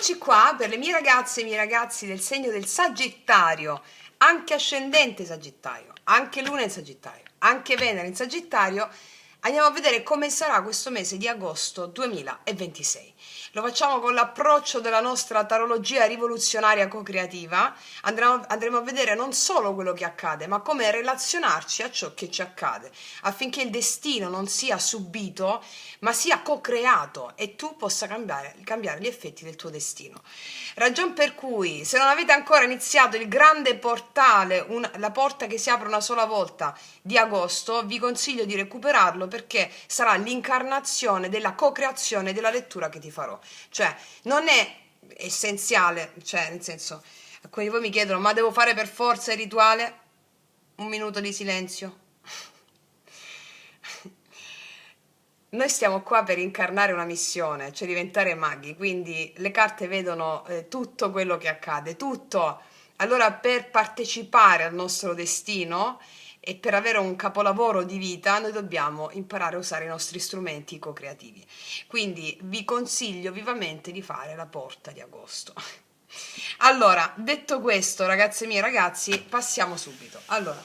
Eccoci qua per le mie ragazze e i miei ragazzi del segno del Sagittario, anche ascendente Sagittario, anche Luna in Sagittario, anche Venere in Sagittario. Andiamo a vedere come sarà questo mese di agosto 2026. Lo facciamo con l'approccio della nostra tarologia rivoluzionaria co-creativa. Andremo a vedere non solo quello che accade, ma come relazionarci a ciò che ci accade, affinché il destino non sia subito, ma sia co-creato e tu possa cambiare gli effetti del tuo destino. Ragion per cui, se non avete ancora iniziato il grande portale, la porta che si apre una sola volta di agosto, vi consiglio di recuperarlo perché sarà l'incarnazione della co-creazione della lettura che ti farò. Cioè, non è essenziale, cioè, nel senso, alcuni di voi mi chiedono, ma devo fare per forza il rituale? Un minuto di silenzio. Noi stiamo qua per incarnare una missione, cioè diventare maghi, quindi le carte vedono tutto quello che accade, tutto. Allora per partecipare al nostro destino e per avere un capolavoro di vita noi dobbiamo imparare a usare i nostri strumenti co-creativi. Quindi vi consiglio vivamente di fare la porta di agosto. Allora, detto questo, ragazze mie, ragazzi, passiamo subito. Allora,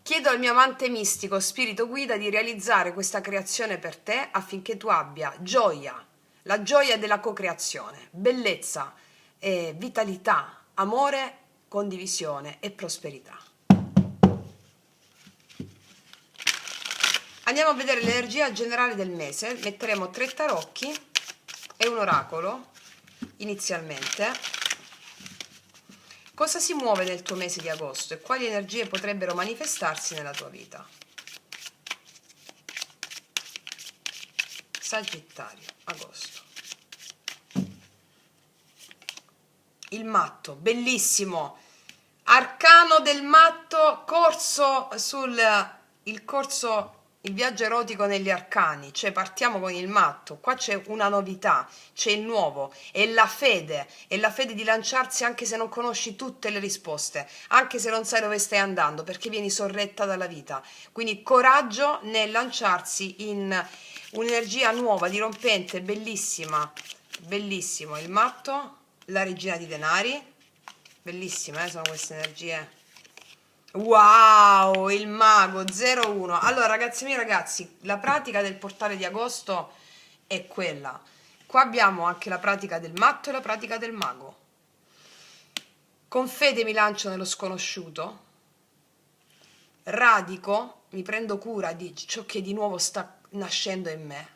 chiedo al mio amante mistico, spirito guida, di realizzare questa creazione per te affinché tu abbia gioia, la gioia della co-creazione, bellezza, vitalità, amore, condivisione e prosperità. Andiamo a vedere l'energia generale del mese. Metteremo 3 tarocchi e un oracolo inizialmente. Cosa si muove nel tuo mese di agosto e quali energie potrebbero manifestarsi nella tua vita? Sagittario, agosto. Il matto, bellissimo. Arcano del matto, il viaggio erotico negli arcani, cioè partiamo con il matto, qua c'è una novità, c'è il nuovo, è la fede di lanciarsi anche se non conosci tutte le risposte, anche se non sai dove stai andando, perché vieni sorretta dalla vita, quindi coraggio nel lanciarsi in un'energia nuova, dirompente, bellissima, bellissimo, il matto, la regina di denari, bellissime, sono queste energie. Wow, il mago 01. Allora, ragazzi miei, ragazzi, la pratica del portale di agosto è quella. Qua abbiamo anche la pratica del matto e la pratica del mago. Con fede mi lancio nello sconosciuto, radico, mi prendo cura di ciò che di nuovo sta nascendo in me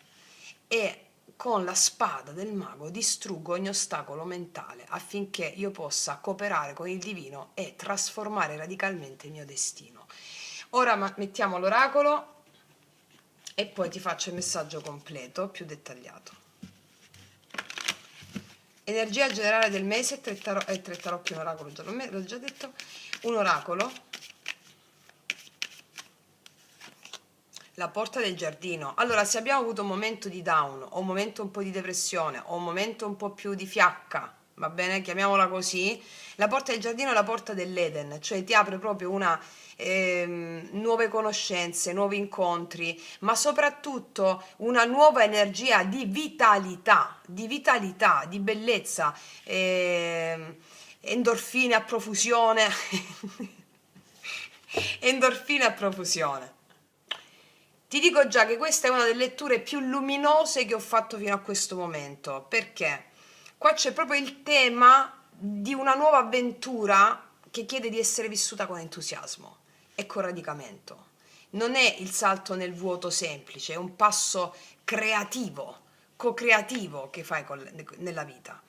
e con la spada del mago distruggo ogni ostacolo mentale affinché io possa cooperare con il divino e trasformare radicalmente il mio destino. Ora mettiamo l'oracolo e poi ti faccio il messaggio completo, più dettagliato. Energia generale del mese, 3 tarocchi, un oracolo, l'ho già detto, un oracolo. La porta del giardino. Allora, se abbiamo avuto un momento di down, o un momento un po' di depressione, o un momento un po' più di fiacca, va bene, chiamiamola così, la porta del giardino è la porta dell'Eden, cioè ti apre proprio nuove conoscenze, nuovi incontri, ma soprattutto una nuova energia di vitalità, di bellezza, endorfine a profusione, endorfine a profusione. Ti dico già che questa è una delle letture più luminose che ho fatto fino a questo momento, perché qua c'è proprio il tema di una nuova avventura che chiede di essere vissuta con entusiasmo e con radicamento. Non è il salto nel vuoto semplice, è un passo creativo, co-creativo che fai nella vita.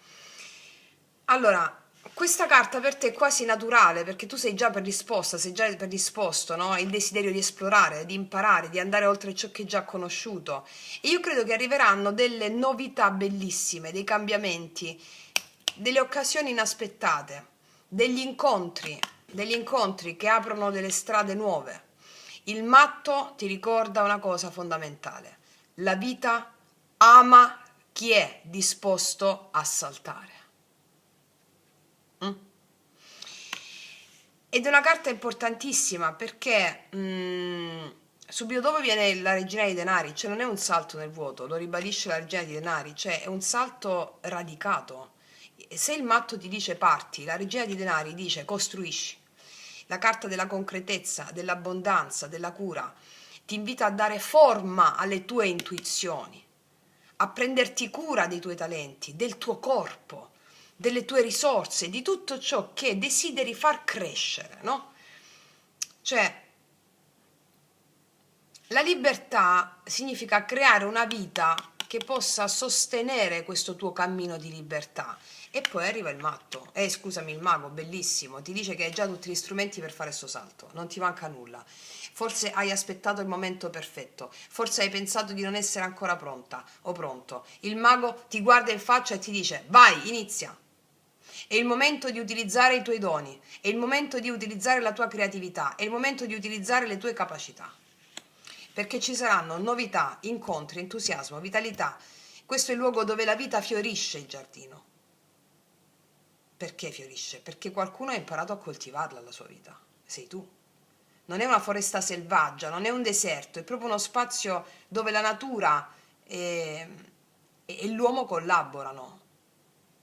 Allora, questa carta per te è quasi naturale perché tu sei già predisposta, sei già predisposto, no? Il desiderio di esplorare, di imparare, di andare oltre ciò che hai già conosciuto. E io credo che arriveranno delle novità bellissime, dei cambiamenti, delle occasioni inaspettate, degli incontri che aprono delle strade nuove. Il matto ti ricorda una cosa fondamentale: la vita ama chi è disposto a saltare. Ed è una carta importantissima perché Subito dopo viene la regina dei denari, cioè non è un salto nel vuoto, lo ribadisce la regina dei denari, cioè è un salto radicato. Se il matto ti dice parti, la regina dei denari dice costruisci. La carta della concretezza, dell'abbondanza, della cura, ti invita a dare forma alle tue intuizioni, a prenderti cura dei tuoi talenti, del tuo corpo, delle tue risorse, di tutto ciò che desideri far crescere, no? Cioè, la libertà significa creare una vita che possa sostenere questo tuo cammino di libertà. E poi arriva il matto, scusami, il mago, bellissimo, ti dice che hai già tutti gli strumenti per fare questo salto, non ti manca nulla. Forse hai aspettato il momento perfetto, forse hai pensato di non essere ancora pronta o pronto. Il mago ti guarda in faccia e ti dice: vai, inizia. È il momento di utilizzare i tuoi doni, è il momento di utilizzare la tua creatività, è il momento di utilizzare le tue capacità. Perché ci saranno novità, incontri, entusiasmo, vitalità. Questo è il luogo dove la vita fiorisce, il giardino. Perché fiorisce? Perché qualcuno ha imparato a coltivarla la sua vita. Sei tu. Non è una foresta selvaggia, non è un deserto, è proprio uno spazio dove la natura e l'uomo collaborano.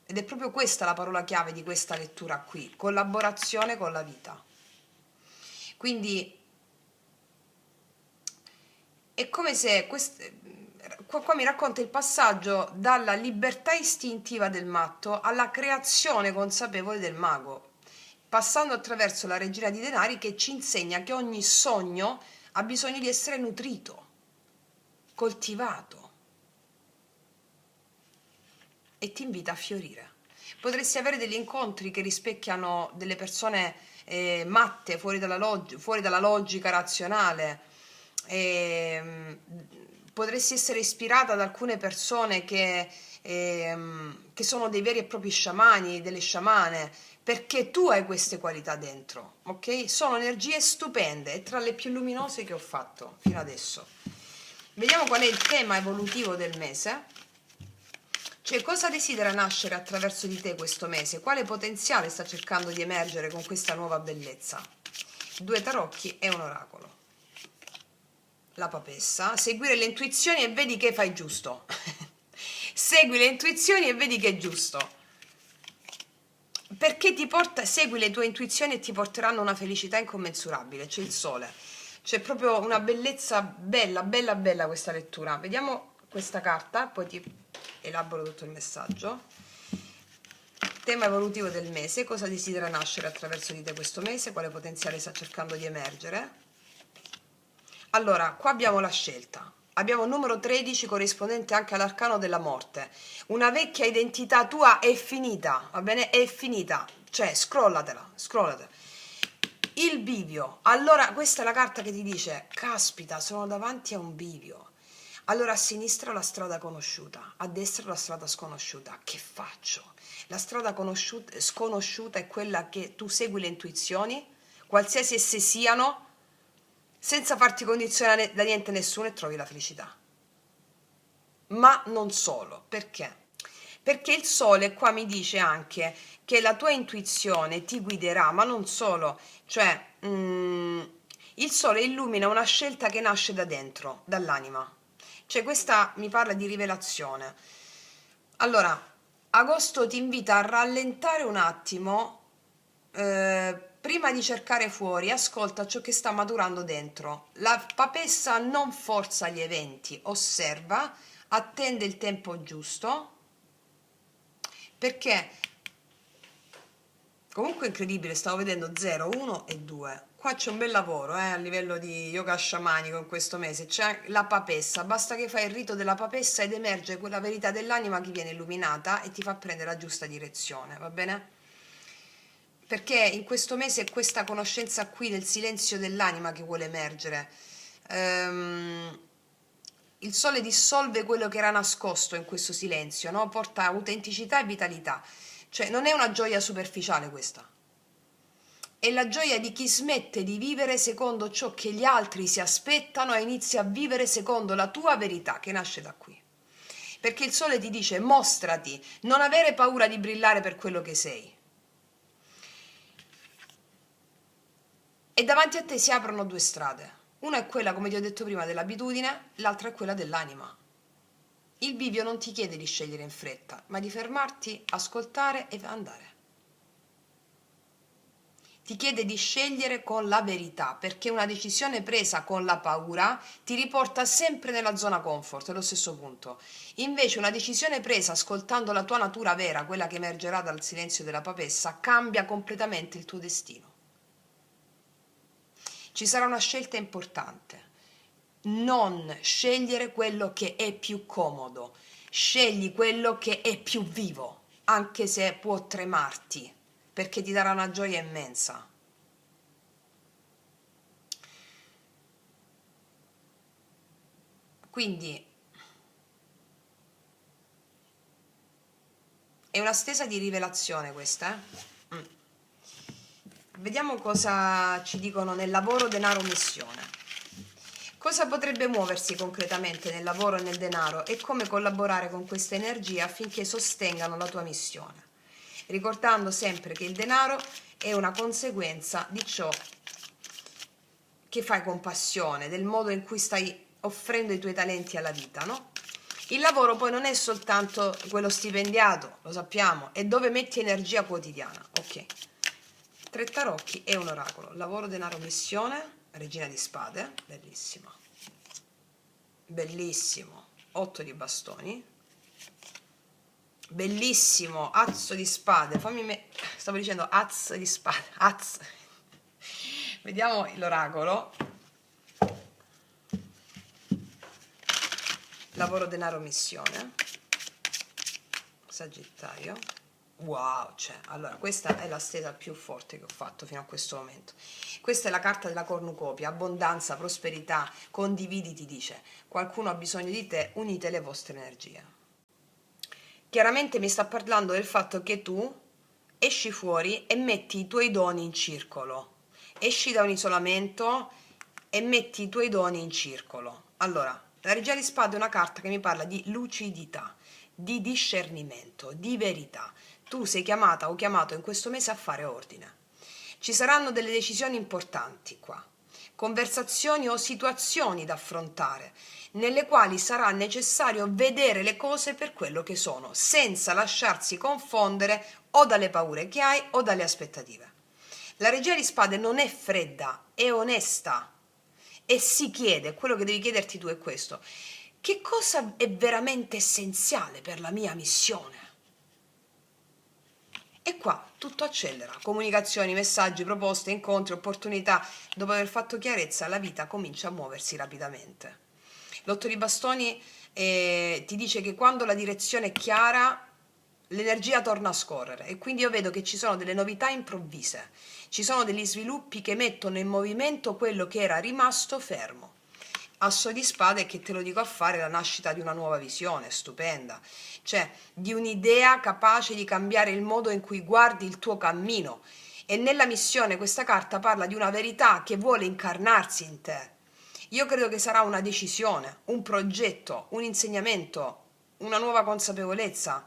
Ed è proprio questa la parola chiave di questa lettura qui, collaborazione con la vita. Quindi è come se qua mi racconta il passaggio dalla libertà istintiva del matto alla creazione consapevole del mago, passando attraverso la regina di denari che ci insegna che ogni sogno ha bisogno di essere nutrito, coltivato e ti invita a fiorire. Potresti avere degli incontri che rispecchiano delle persone matte, fuori dalla logica razionale. Potresti essere ispirata ad alcune persone che sono dei veri e propri sciamani, delle sciamane, perché tu hai queste qualità dentro, ok? Sono energie stupende e tra le più luminose che ho fatto fino adesso. Vediamo qual è il tema evolutivo del mese. Cioè, cosa desidera nascere attraverso di te questo mese? Quale potenziale sta cercando di emergere con questa nuova bellezza? 2 tarocchi e un oracolo. La papessa, seguire le intuizioni e vedi che fai giusto. Segui le intuizioni e vedi che è giusto. Perché segui le tue intuizioni e ti porteranno una felicità incommensurabile. C'è il sole. C'è proprio una bellezza bella, bella, bella questa lettura. Vediamo questa carta, poi ti elaboro tutto il messaggio. Tema evolutivo del mese: cosa desidera nascere attraverso di te questo mese, quale potenziale sta cercando di emergere. Allora, qua abbiamo la scelta, abbiamo il numero 13 corrispondente anche all'arcano della morte. Una vecchia identità tua è finita, va bene? È finita, cioè scrollatela. Il bivio, allora questa è la carta che ti dice: caspita, sono davanti a un bivio. Allora a sinistra la strada conosciuta, a destra la strada sconosciuta. Che faccio? La strada sconosciuta è quella che tu segui le intuizioni, qualsiasi esse siano, senza farti condizionare da niente e nessuno, e trovi la felicità. Ma non solo. Perché? Perché il sole qua mi dice anche che la tua intuizione ti guiderà, ma non solo. Cioè, il sole illumina una scelta che nasce da dentro, dall'anima. Cioè, questa mi parla di rivelazione. Allora, agosto ti invita a rallentare un attimo, prima di cercare fuori, ascolta ciò che sta maturando dentro. La papessa non forza gli eventi, osserva, attende il tempo giusto, perché comunque è incredibile, stavo vedendo 0, 1 e 2. Qua c'è un bel lavoro a livello di yoga sciamanico in questo mese. C'è la papessa, basta che fai il rito della papessa ed emerge quella verità dell'anima che viene illuminata e ti fa prendere la giusta direzione, va bene? Perché in questo mese è questa conoscenza qui del silenzio dell'anima che vuole emergere. Il sole dissolve quello che era nascosto in questo silenzio, no? Porta autenticità e vitalità. Cioè non è una gioia superficiale questa. È la gioia di chi smette di vivere secondo ciò che gli altri si aspettano e inizia a vivere secondo la tua verità, che nasce da qui. Perché il sole ti dice: mostrati, non avere paura di brillare per quello che sei. E davanti a te si aprono 2 strade. Una è quella, come ti ho detto prima, dell'abitudine, l'altra è quella dell'anima. Il bivio non ti chiede di scegliere in fretta, ma di fermarti, ascoltare e andare. Ti chiede di scegliere con la verità, perché una decisione presa con la paura ti riporta sempre nella zona comfort, è lo stesso punto. Invece una decisione presa ascoltando la tua natura vera, quella che emergerà dal silenzio della papessa, cambia completamente il tuo destino. Ci sarà una scelta importante. Non scegliere quello che è più comodo, scegli quello che è più vivo, anche se può tremarti, perché ti darà una gioia immensa. Quindi è una stesa di rivelazione questa, eh? Vediamo cosa ci dicono nel lavoro, denaro, missione. Cosa potrebbe muoversi concretamente nel lavoro e nel denaro e come collaborare con queste energie affinché sostengano la tua missione, ricordando sempre che il denaro è una conseguenza di ciò che fai con passione, del modo in cui stai offrendo i tuoi talenti alla vita, no? Il lavoro poi non è soltanto quello stipendiato, lo sappiamo, è dove metti energia quotidiana. Ok. 3 tarocchi e un oracolo. Lavoro, denaro, missione, regina di spade, bellissima. Bellissimo. 8 di bastoni. Bellissimo, azzo di spade. Stavo dicendo azzo di spade. Az. Vediamo l'oracolo. Lavoro, denaro, missione. Sagittario. Wow, cioè, allora questa è la stesa più forte che ho fatto fino a questo momento. Questa è la carta della cornucopia, abbondanza, prosperità, condividi, ti dice. Qualcuno ha bisogno di te, unite le vostre energie. Chiaramente mi sta parlando del fatto che tu esci fuori e metti i tuoi doni in circolo. Esci da un isolamento e metti i tuoi doni in circolo. Allora, la Regina di Spade è una carta che mi parla di lucidità, di discernimento, di verità. Tu sei chiamata o chiamato in questo mese a fare ordine. Ci saranno delle decisioni importanti qua, conversazioni o situazioni da affrontare, nelle quali sarà necessario vedere le cose per quello che sono, senza lasciarsi confondere o dalle paure che hai o dalle aspettative. La Regina di Spade non è fredda, è onesta e si chiede, quello che devi chiederti tu è questo: che cosa è veramente essenziale per la mia missione? E qua tutto accelera, comunicazioni, messaggi, proposte, incontri, opportunità. Dopo aver fatto chiarezza, la vita comincia a muoversi rapidamente. L'otto di bastoni ti dice che quando la direzione è chiara, l'energia torna a scorrere, e quindi io vedo che ci sono delle novità improvvise, ci sono degli sviluppi che mettono in movimento quello che era rimasto fermo. Asso di spade, che te lo dico a fare, la nascita di una nuova visione, stupenda, cioè di un'idea capace di cambiare il modo in cui guardi il tuo cammino. E nella missione questa carta parla di una verità che vuole incarnarsi in te. Io credo che sarà una decisione, un progetto, un insegnamento, una nuova consapevolezza.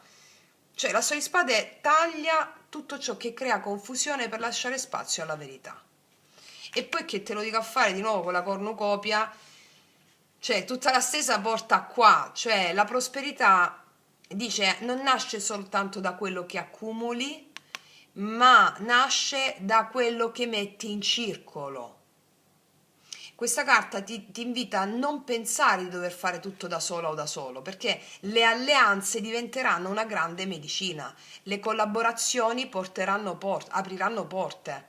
Cioè l'asso di spade taglia tutto ciò che crea confusione per lasciare spazio alla verità. E poi, che te lo dico a fare di nuovo con la cornucopia, cioè tutta la stesa porta qua, cioè la prosperità, dice, non nasce soltanto da quello che accumuli, ma nasce da quello che metti in circolo. Questa carta ti invita a non pensare di dover fare tutto da sola o da solo, perché le alleanze diventeranno una grande medicina, le collaborazioni apriranno porte,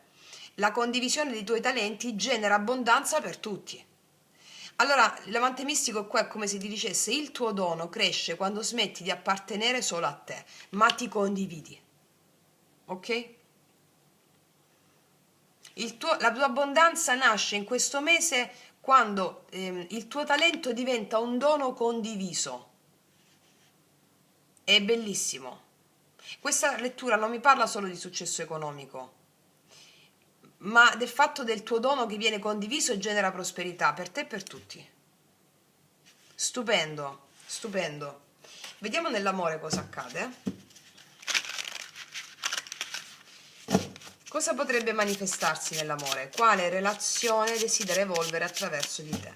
la condivisione dei tuoi talenti genera abbondanza per tutti. Allora, l'amante mistico qua è come se ti dicesse: il tuo dono cresce quando smetti di appartenere solo a te, ma ti condividi. Ok? La tua abbondanza nasce in questo mese quando il tuo talento diventa un dono condiviso. È bellissimo. Questa lettura non mi parla solo di successo economico, ma del fatto del tuo dono che viene condiviso e genera prosperità per te e per tutti. Stupendo, stupendo. Vediamo nell'amore cosa accade. Cosa potrebbe manifestarsi nell'amore? Quale relazione desidera evolvere attraverso di te?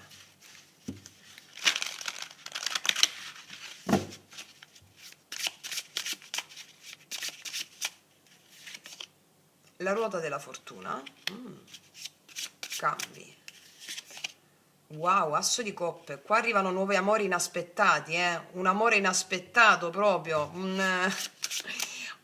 La ruota della fortuna. Cambi. Wow, asso di coppe. Qua arrivano nuovi amori inaspettati, un amore inaspettato proprio,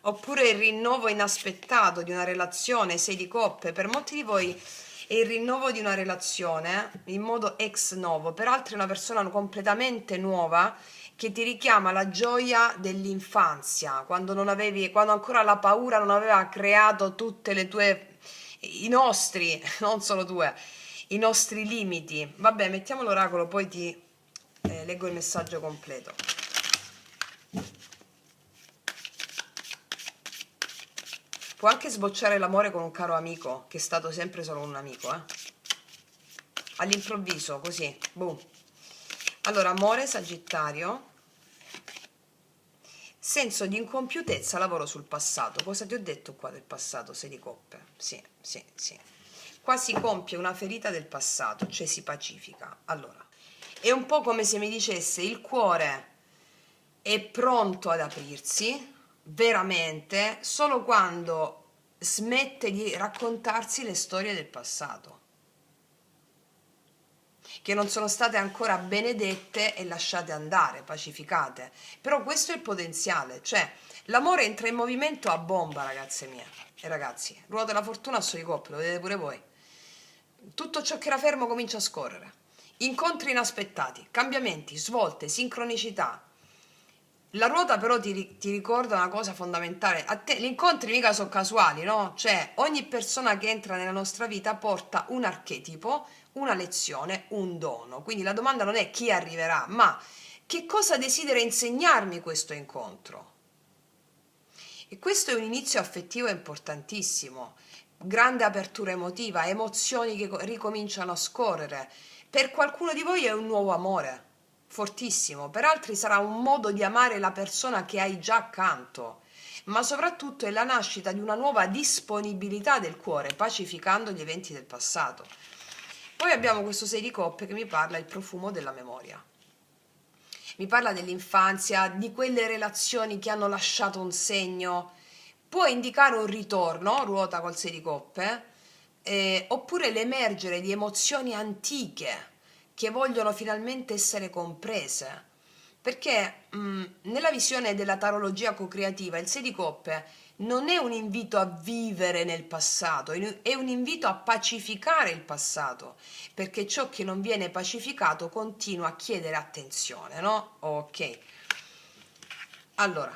oppure il rinnovo inaspettato di una relazione, 6 di coppe. Per molti di voi è il rinnovo di una relazione in modo ex novo, per altri è una persona completamente nuova che ti richiama la gioia dell'infanzia, quando non avevi, quando ancora la paura non aveva creato tutte le tue, i nostri, non solo tue, i nostri limiti. Vabbè, mettiamo l'oracolo, poi ti leggo il messaggio completo. Può anche sbocciare l'amore con un caro amico, che è stato sempre solo un amico, all'improvviso, così, boom. Allora, amore, Sagittario. Senso di incompiutezza, lavoro sul passato. Cosa ti ho detto qua del passato? 6 di coppe. Sì, sì, sì. Qua si compie una ferita del passato, cioè si pacifica. Allora, è un po' come se mi dicesse il cuore è pronto ad aprirsi, veramente, solo quando smette di raccontarsi le storie del passato, che non sono state ancora benedette e lasciate andare, pacificate. Però questo è il potenziale, cioè l'amore entra in movimento a bomba, ragazze mie e ragazzi. Ruota della fortuna a suoi coppie, lo vedete pure voi. Tutto ciò che era fermo comincia a scorrere. Incontri inaspettati, cambiamenti, svolte, sincronicità. La ruota però ti ricorda una cosa fondamentale. A te, gli incontri mica sono casuali, no? Cioè, ogni persona che entra nella nostra vita porta un archetipo, una lezione, un dono. Quindi la domanda non è chi arriverà, ma che cosa desidera insegnarmi questo incontro? E questo è un inizio affettivo importantissimo, grande apertura emotiva, emozioni che ricominciano a scorrere. Per qualcuno di voi è un nuovo amore, fortissimo, per altri sarà un modo di amare la persona che hai già accanto, ma soprattutto è la nascita di una nuova disponibilità del cuore, pacificando gli eventi del passato. Poi abbiamo questo 6 di coppe che mi parla del profumo della memoria. Mi parla dell'infanzia, di quelle relazioni che hanno lasciato un segno. Può indicare un ritorno, ruota col 6 di coppe, oppure l'emergere di emozioni antiche che vogliono finalmente essere comprese. Perché nella visione della tarologia co-creativa il 6 di coppe non è un invito a vivere nel passato, è un invito a pacificare il passato, perché ciò che non viene pacificato continua a chiedere attenzione, no? Ok. Allora,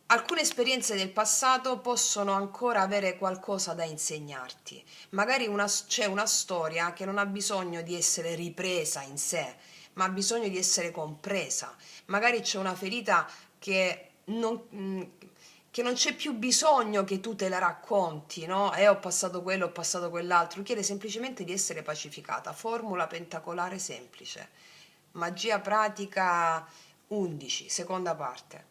alcune esperienze del passato possono ancora avere qualcosa da insegnarti. Magari c'è una storia che non ha bisogno di essere ripresa in sé, ma ha bisogno di essere compresa. Magari c'è una ferita che non c'è più bisogno che tu te la racconti, no? Ho passato quello, ho passato quell'altro. Chiede semplicemente di essere pacificata. Formula pentacolare semplice. Magia pratica 11, seconda parte.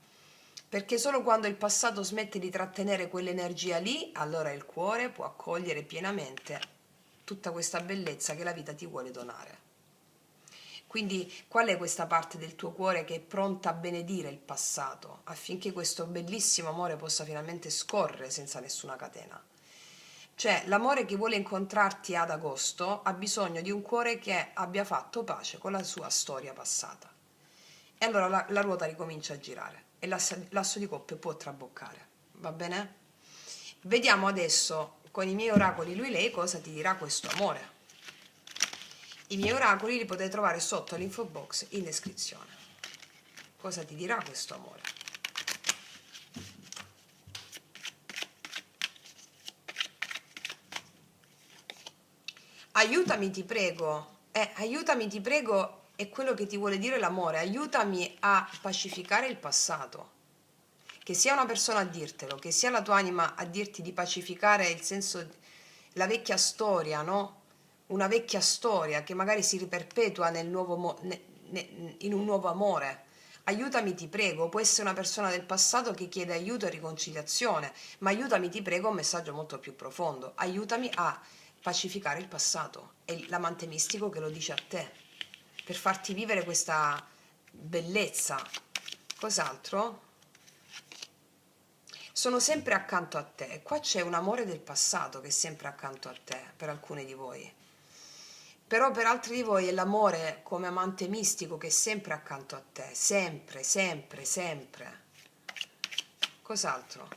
Perché solo quando il passato smette di trattenere quell'energia lì, allora il cuore può accogliere pienamente tutta questa bellezza che la vita ti vuole donare. Quindi qual è questa parte del tuo cuore che è pronta a benedire il passato affinché questo bellissimo amore possa finalmente scorrere senza nessuna catena? Cioè l'amore che vuole incontrarti ad agosto ha bisogno di un cuore che abbia fatto pace con la sua storia passata. E allora la ruota ricomincia a girare e l'asso di coppe può traboccare. Va bene? Vediamo adesso con i miei oracoli lui lei cosa ti dirà questo amore. I miei oracoli li potete trovare sotto l'info box in descrizione. Cosa ti dirà questo amore? Aiutami, ti prego. Aiutami, ti prego, è quello che ti vuole dire l'amore. Aiutami a pacificare il passato. Che sia una persona a dirtelo, che sia la tua anima a dirti di pacificare il senso, la vecchia storia, no? Una vecchia storia che magari si riperpetua in un nuovo amore. Aiutami, ti prego, può essere una persona del passato che chiede aiuto e riconciliazione, ma aiutami, ti prego, è un messaggio molto più profondo. Aiutami a pacificare il passato. È l'amante mistico che lo dice a te, per farti vivere questa bellezza. Cos'altro? Sono sempre accanto a te. Qua c'è un amore del passato che è sempre accanto a te, per alcuni di voi. Però per altri di voi è l'amore come amante mistico che è sempre accanto a te, sempre, sempre, sempre. Cos'altro?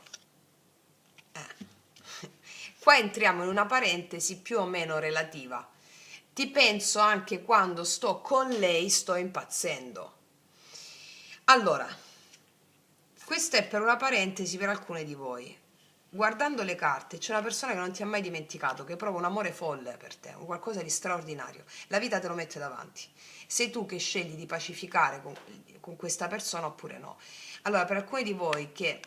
Qua entriamo in una parentesi più o meno relativa. Ti penso anche quando sto con lei, sto impazzendo. Allora, questa è per una parentesi per alcune di voi. Guardando le carte c'è una persona che non ti ha mai dimenticato, che prova un amore folle per te, un qualcosa di straordinario. La vita te lo mette davanti. Sei tu che scegli di pacificare con questa persona oppure no. Allora, per alcuni di voi che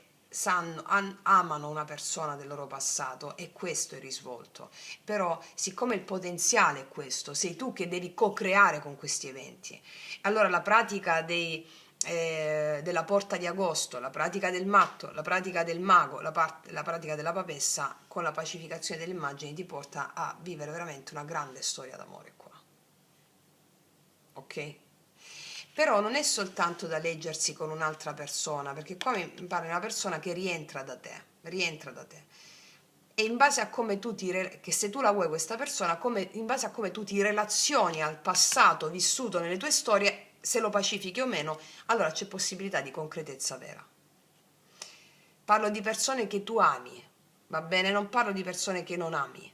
amano una persona del loro passato, e questo è il risvolto. Però, siccome il potenziale è questo, sei tu che devi co-creare con questi eventi. Allora, la pratica della porta di agosto, la pratica del matto, la pratica del mago, la pratica della papessa con la pacificazione delle immagini ti porta a vivere veramente una grande storia d'amore qua. Ok? Però non è soltanto da leggersi con un'altra persona, perché qua mi pare una persona che rientra da te, e in base a come che se tu la vuoi questa persona, in base a come tu ti relazioni al passato vissuto nelle tue storie, se lo pacifichi o meno, allora c'è possibilità di concretezza vera. Parlo di persone che tu ami, va bene? Non parlo di persone che non ami.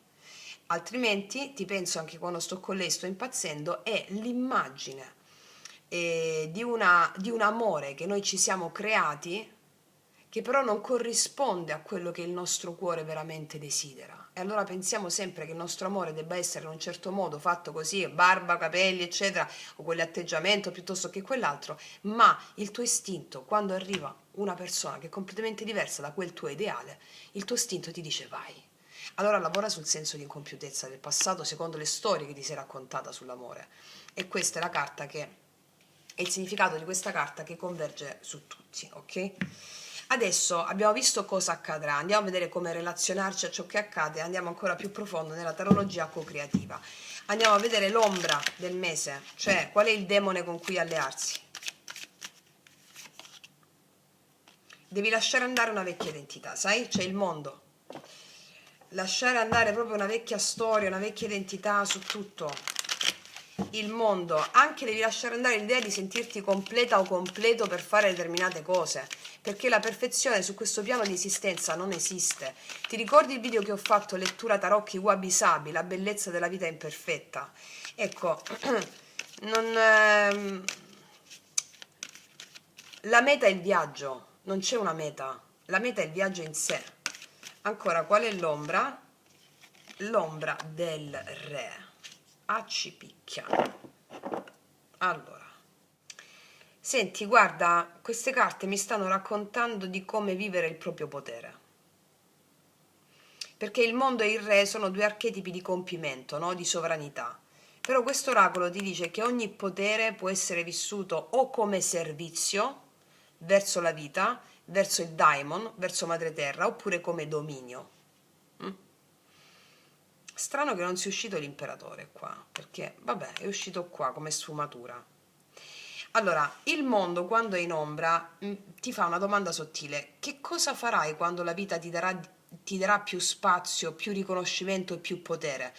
Altrimenti, ti penso anche quando sto con lei, sto impazzendo, è l'immagine di un amore che noi ci siamo creati, che però non corrisponde a quello che il nostro cuore veramente desidera. E allora pensiamo sempre che il nostro amore debba essere in un certo modo, fatto così, barba, capelli, eccetera, o quell'atteggiamento piuttosto che quell'altro, ma il tuo istinto, quando arriva una persona che è completamente diversa da quel tuo ideale, il tuo istinto ti dice vai. Allora lavora sul senso di incompiutezza del passato secondo le storie che ti sei raccontata sull'amore. E questa è la carta che è il significato di questa carta che converge su tutti, ok? Adesso abbiamo visto cosa accadrà, andiamo a vedere come relazionarci a ciò che accade, andiamo ancora più profondo nella tarologia co-creativa. Andiamo a vedere l'ombra del mese, cioè qual è il demone con cui allearsi. Devi lasciare andare una vecchia identità, sai? C'è il mondo. Lasciare andare proprio una vecchia storia, una vecchia identità su tutto. Il mondo, anche devi lasciare andare l'idea di sentirti completa o completo per fare determinate cose, perché la perfezione su questo piano di esistenza non esiste. Ti ricordi il video che ho fatto, lettura tarocchi wabi sabi, la bellezza della vita imperfetta? Ecco, la meta è il viaggio, non c'è una meta, la meta è il viaggio in sé. Ancora, qual è l'ombra? L'ombra del re. Ci picchia. Allora, senti, guarda, queste carte mi stanno raccontando di come vivere il proprio potere, perché il mondo e il re sono due archetipi di compimento, no? Di sovranità. Però questo oracolo ti dice che ogni potere può essere vissuto o come servizio verso la vita, verso il daimon, verso madre terra, oppure come dominio. Strano che non sia uscito l'imperatore qua, perché vabbè, è uscito qua come sfumatura. Allora, il mondo quando è in ombra ti fa una domanda sottile: che cosa farai quando la vita ti darà più spazio, più riconoscimento e più potere?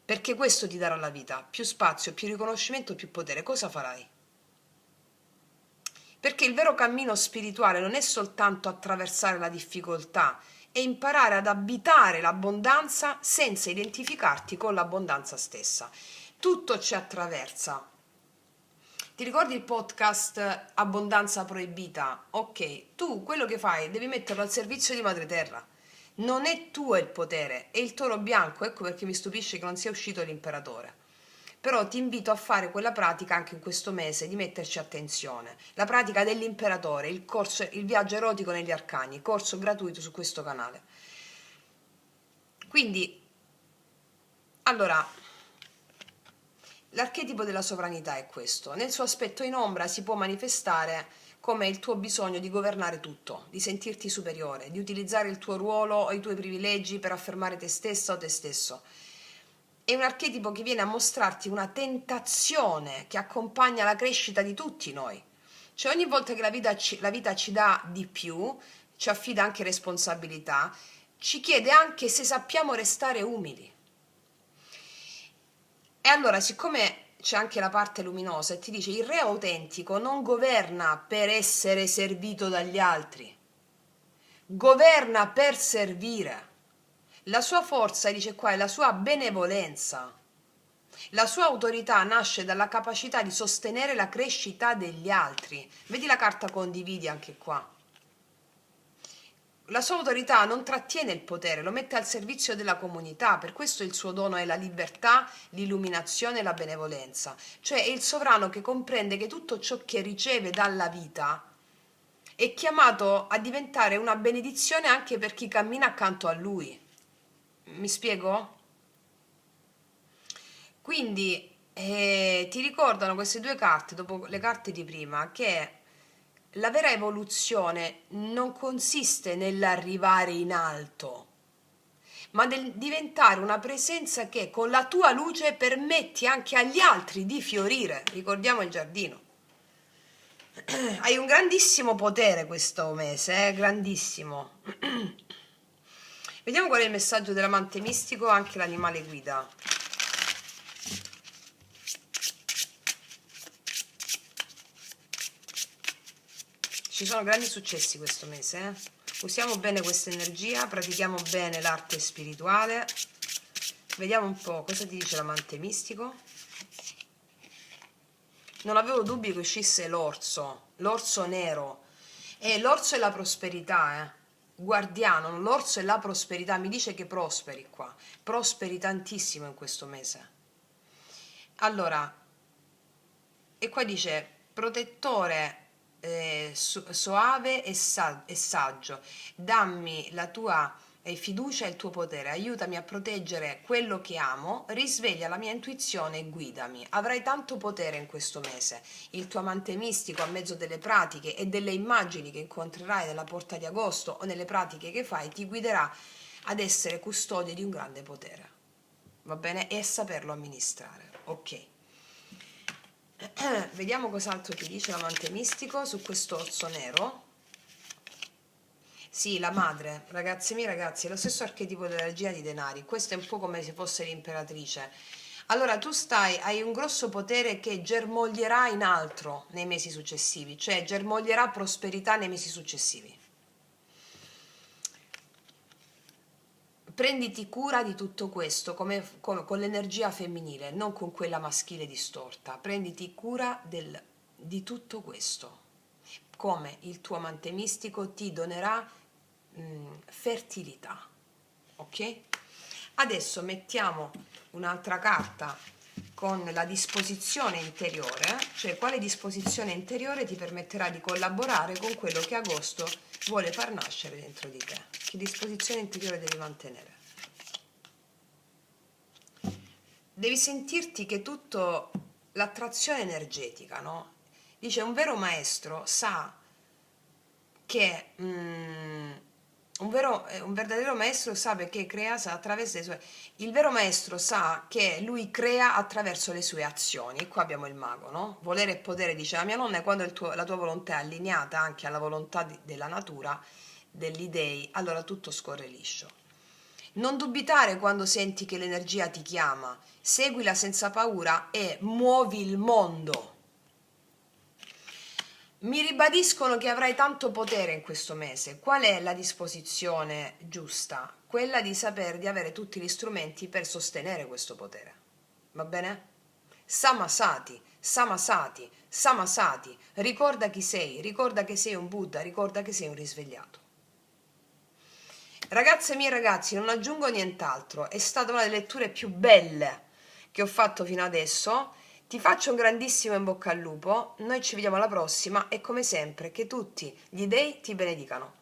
Perché questo ti darà la vita, più spazio, più riconoscimento, più potere. Cosa farai? Perché il vero cammino spirituale non è soltanto attraversare la difficoltà, è imparare ad abitare l'abbondanza senza identificarti con l'abbondanza stessa. Tutto ci attraversa. Ti ricordi il podcast Abbondanza Proibita? Ok, tu quello che fai devi metterlo al servizio di Madre Terra. Non è tuo il potere, è il toro bianco, ecco perché mi stupisce che non sia uscito l'imperatore. Però ti invito a fare quella pratica anche in questo mese, di metterci attenzione. La pratica dell'imperatore, il viaggio erotico negli arcani, corso gratuito su questo canale. Quindi, allora, l'archetipo della sovranità è questo. Nel suo aspetto in ombra si può manifestare come il tuo bisogno di governare tutto, di sentirti superiore, di utilizzare il tuo ruolo o i tuoi privilegi per affermare te stessa o te stesso. È un archetipo che viene a mostrarti una tentazione che accompagna la crescita di tutti noi. Cioè ogni volta che la vita ci dà di più, ci affida anche responsabilità, ci chiede anche se sappiamo restare umili. E allora, siccome c'è anche la parte luminosa e ti dice il re autentico non governa per essere servito dagli altri, governa per servire. La sua forza, dice qua, è la sua benevolenza. La sua autorità nasce dalla capacità di sostenere la crescita degli altri. Vedi la carta condividi anche qua. La sua autorità non trattiene il potere, lo mette al servizio della comunità, per questo il suo dono è la libertà, l'illuminazione e la benevolenza. Cioè è il sovrano che comprende che tutto ciò che riceve dalla vita è chiamato a diventare una benedizione anche per chi cammina accanto a lui. Mi spiego? Quindi ti ricordano queste due carte, dopo le carte di prima, che la vera evoluzione non consiste nell'arrivare in alto, ma nel diventare una presenza che con la tua luce permetti anche agli altri di fiorire. Ricordiamo il giardino. Hai un grandissimo potere questo mese, grandissimo. Vediamo qual è il messaggio dell'amante mistico, anche l'animale guida. Ci sono grandi successi questo mese, eh? Usiamo bene questa energia, pratichiamo bene l'arte spirituale. Vediamo un po' cosa ti dice l'amante mistico. Non avevo dubbi che uscisse l'orso nero. L'orso è la prosperità, guardiano, l'orso è la prosperità, mi dice che prosperi qua, prosperi tantissimo in questo mese. Allora, e qua dice protettore soave e saggio, dammi la tua fiducia e il tuo potere, aiutami a proteggere quello che amo, risveglia la mia intuizione e guidami. Avrai tanto potere in questo mese. Il tuo amante mistico, a mezzo delle pratiche e delle immagini che incontrerai nella porta di agosto o nelle pratiche che fai, ti guiderà ad essere custode di un grande potere, va bene? E a saperlo amministrare. Ok. Vediamo cos'altro ti dice l'amante mistico su questo orso nero. Sì, la madre, ragazzi miei ragazzi, è lo stesso archetipo della regina di denari. Questo è un po' come se fosse l'imperatrice. Allora tu hai un grosso potere che germoglierà in altro nei mesi successivi, cioè germoglierà prosperità nei mesi successivi. Prenditi cura di tutto questo come con l'energia femminile, non con quella maschile distorta. Prenditi cura di tutto questo, come il tuo amante mistico ti donerà fertilità. Ok? Adesso mettiamo un'altra carta con la disposizione interiore, cioè quale disposizione interiore ti permetterà di collaborare con quello che agosto vuole far nascere dentro di te. Che disposizione interiore devi mantenere? Devi sentirti che tutto, l'attrazione energetica, no? Dice un vero maestro sa che un verdadero maestro sa perché crea attraverso le sue. Il vero maestro sa che lui crea attraverso le sue azioni. E qua abbiamo il mago, no? Volere e potere, dice la mia nonna, è quando la tua volontà è allineata anche alla volontà della natura, degli dei, allora tutto scorre liscio. Non dubitare quando senti che l'energia ti chiama, seguila senza paura e muovi il mondo. Mi ribadiscono che avrai tanto potere in questo mese. Qual è la disposizione giusta? Quella di sapere di avere tutti gli strumenti per sostenere questo potere. Va bene? Samasati, samasati, samasati. Ricorda chi sei, ricorda che sei un Buddha, ricorda che sei un risvegliato. Ragazze mie e ragazzi, non aggiungo nient'altro. È stata una delle letture più belle che ho fatto fino adesso. Ti faccio un grandissimo in bocca al lupo, noi ci vediamo alla prossima e come sempre che tutti gli dei ti benedicano.